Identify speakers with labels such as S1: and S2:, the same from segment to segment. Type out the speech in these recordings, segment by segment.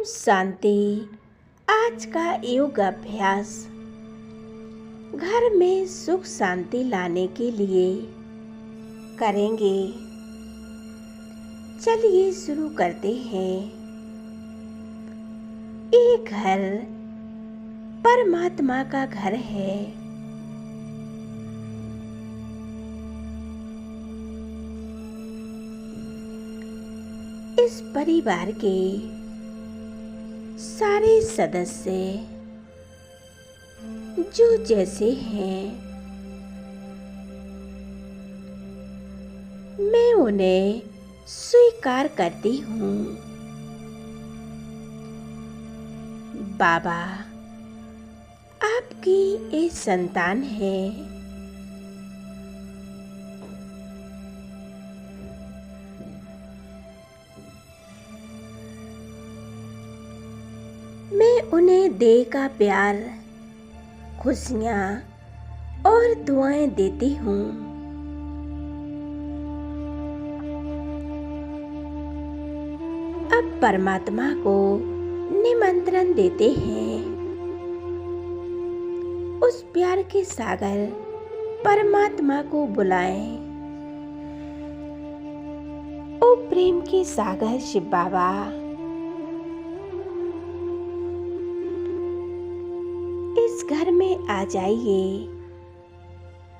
S1: शांति। आज का योग अभ्यास घर में सुख शांति लाने के लिए करेंगे। चलिए शुरू करते हैं। ये घर परमात्मा का घर है। इस परिवार के सारे सदस्य जो जैसे हैं, मैं उन्हें स्वीकार करती हूँ। बाबा, आपकी एक संतान है। मैं उन्हें देह का प्यार, खुशियाँ और दुआएं देती हूँ। अब परमात्मा को निमंत्रण देते हैं। उस प्यार के सागर परमात्मा को बुलाएं। ओ प्रेम के सागर शिव बाबा, इस घर में आ जाइए।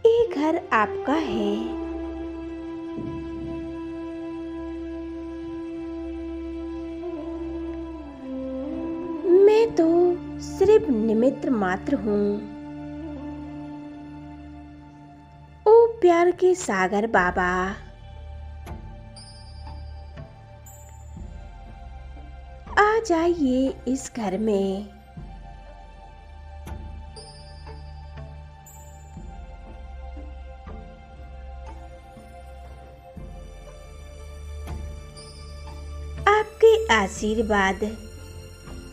S1: ये घर आपका है। मैं तो सिर्फ निमित्त मात्र हूँ। ओ प्यार के सागर बाबा, आ जाइए इस घर में। आपके आशीर्वाद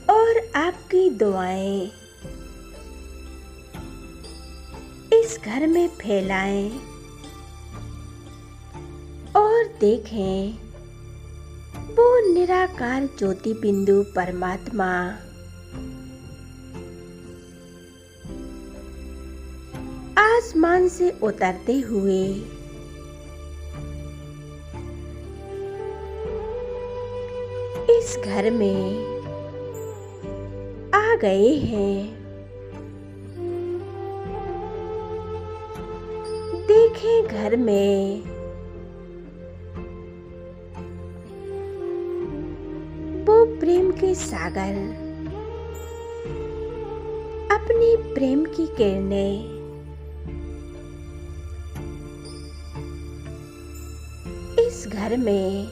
S1: और आपकी दुआएं इस घर में फैलाएं और देखें वो निराकार ज्योति बिंदु परमात्मा आसमान से उतरते हुए इस घर में आ गए हैं। देखें घर में वो प्रेम के सागर अपनी प्रेम की किरणें इस घर में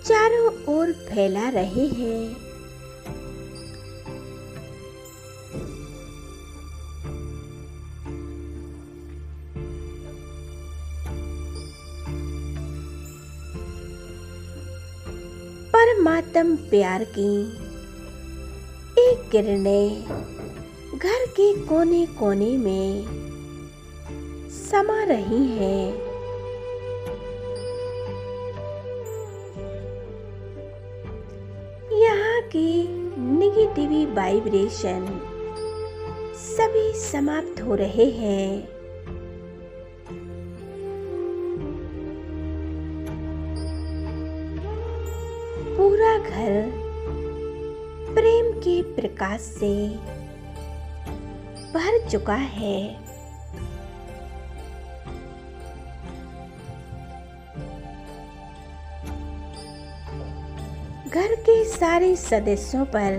S1: चारों ओर फैला रहे हैं। परमात्म प्यार की एक किरणें घर के कोने कोने में समा रही हैं। यहाँ की नेगेटिव वाइब्रेशन सभी समाप्त हो रहे हैं। पूरा घर प्रेम के प्रकाश से भर चुका है। घर के सारे सदस्यों पर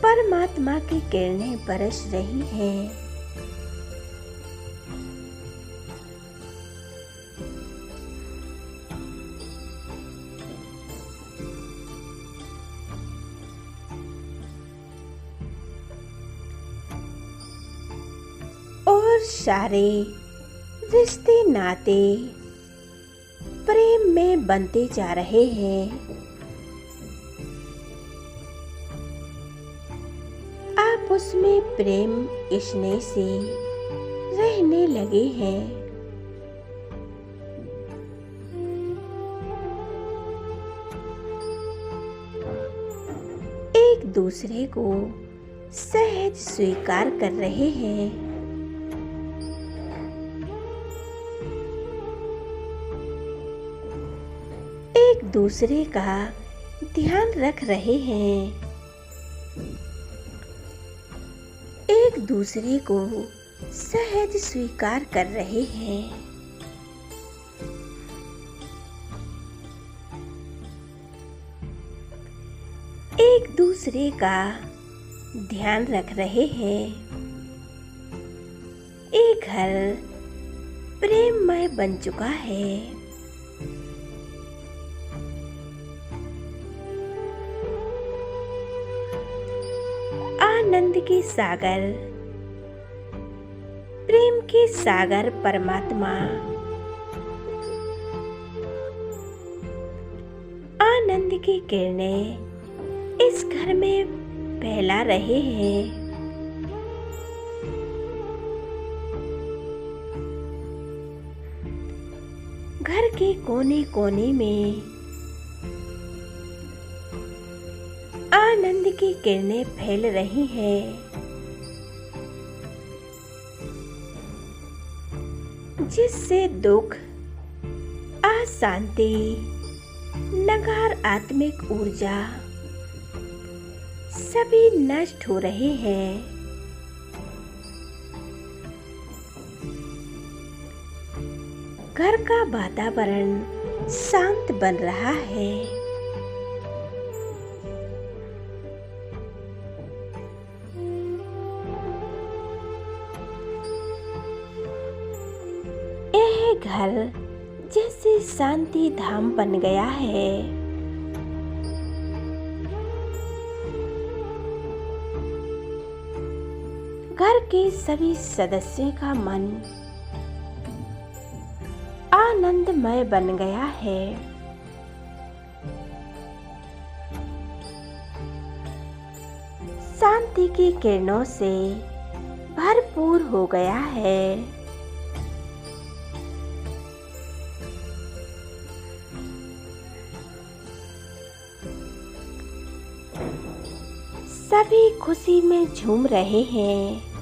S1: परमात्मा की किरणें बरस रही हैं। और सारे रिश्ते नाते प्रेम में बनते जा रहे हैं। आप उसमें प्रेम स्नेह से रहने लगे हैं। दूसरे को सहज स्वीकार कर रहे हैं। एक दूसरे का ध्यान रख रहे हैं। एक दूसरे को सहज स्वीकार कर रहे हैं। एक दूसरे का ध्यान रख रहे हैं। ये घर प्रेममय बन चुका है। आनंद के सागर, प्रेम के सागर परमात्मा आनंद की किरणें इस घर में फैला रहे हैं। घर के कोने कोने में आनंद की किरणें फैल रही हैं। जिससे दुख, अशांति, नकार आत्मिक ऊर्जा सभी नष्ट हो रहे हैं। घर का वातावरण शांत बन रहा है। यह घर जैसे शांति धाम बन गया है। घर के सभी सदस्यों का मन आनंदमय बन गया है। शांति की किरणों से भरपूर हो गया है। सभी खुशी में झूम रहे हैं।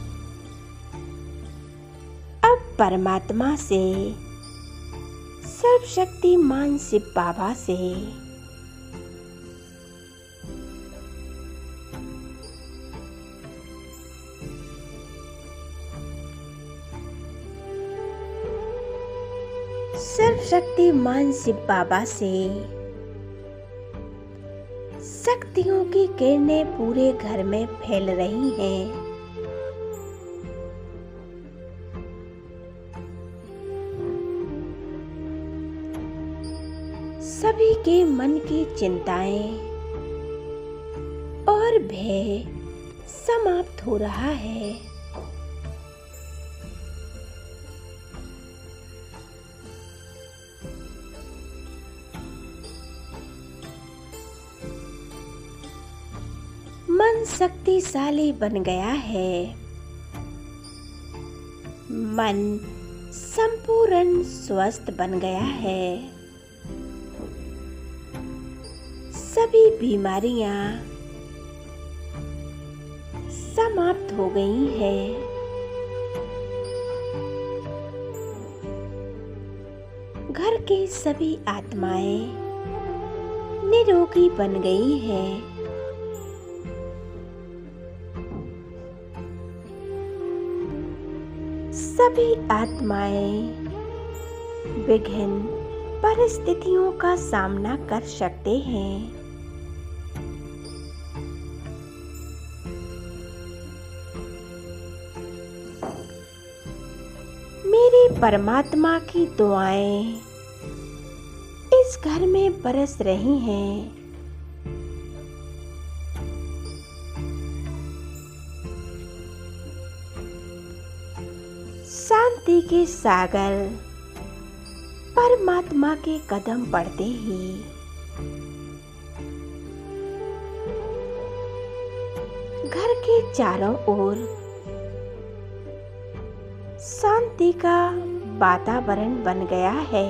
S1: अब परमात्मा से, सर्वशक्तिमान शिव बाबा से सर्वशक्तिमान शिव बाबा से शक्तियों की किरणें पूरे घर में फैल रही हैं। सभी के मन की चिंताएं और भय समाप्त हो रहा है। मन शक्तिशाली बन गया है। मन संपूर्ण स्वस्थ बन गया है। सभी बीमारियां समाप्त हो गई हैं। घर के सभी आत्माएं निरोगी बन गई हैं। सभी आत्माएं विभिन्न परिस्थितियों का सामना कर सकते हैं। मेरी परमात्मा की दुआएं इस घर में बरस रही हैं। शांति के सागर परमात्मा के कदम पड़ते ही घर के चारों ओर शांति का वातावरण बन गया है।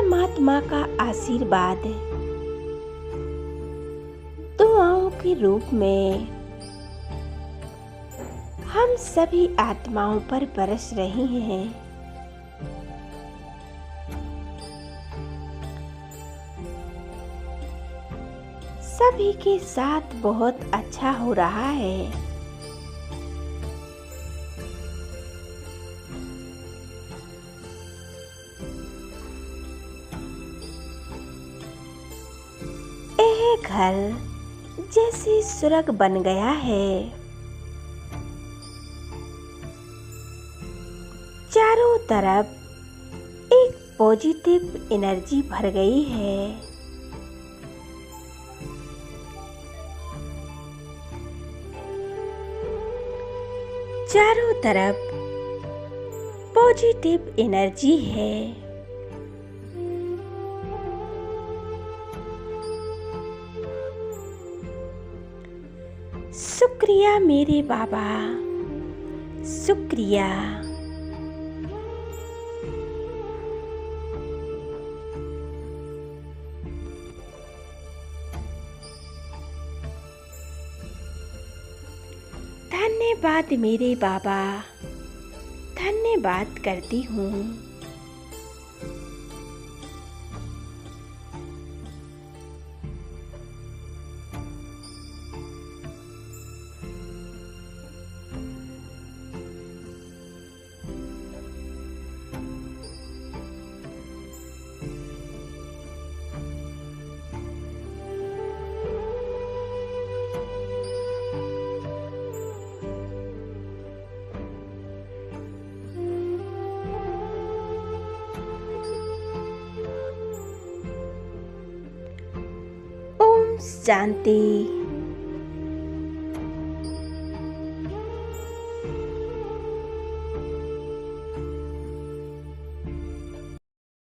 S1: परमात्मा का आशीर्वाद दुआओं के रूप में हम सभी आत्माओं पर बरस रही हैं। सभी के साथ बहुत अच्छा हो रहा है। यह घर जैसे स्वर्ग बन गया है। चारों तरफ एक पॉजिटिव एनर्जी भर गई है। चारों तरफ पॉजिटिव एनर्जी है। शुक्रिया मेरे बाबा, शुक्रिया। धन्यवाद मेरे बाबा, धन्यवाद करती हूँ। ओम शांति।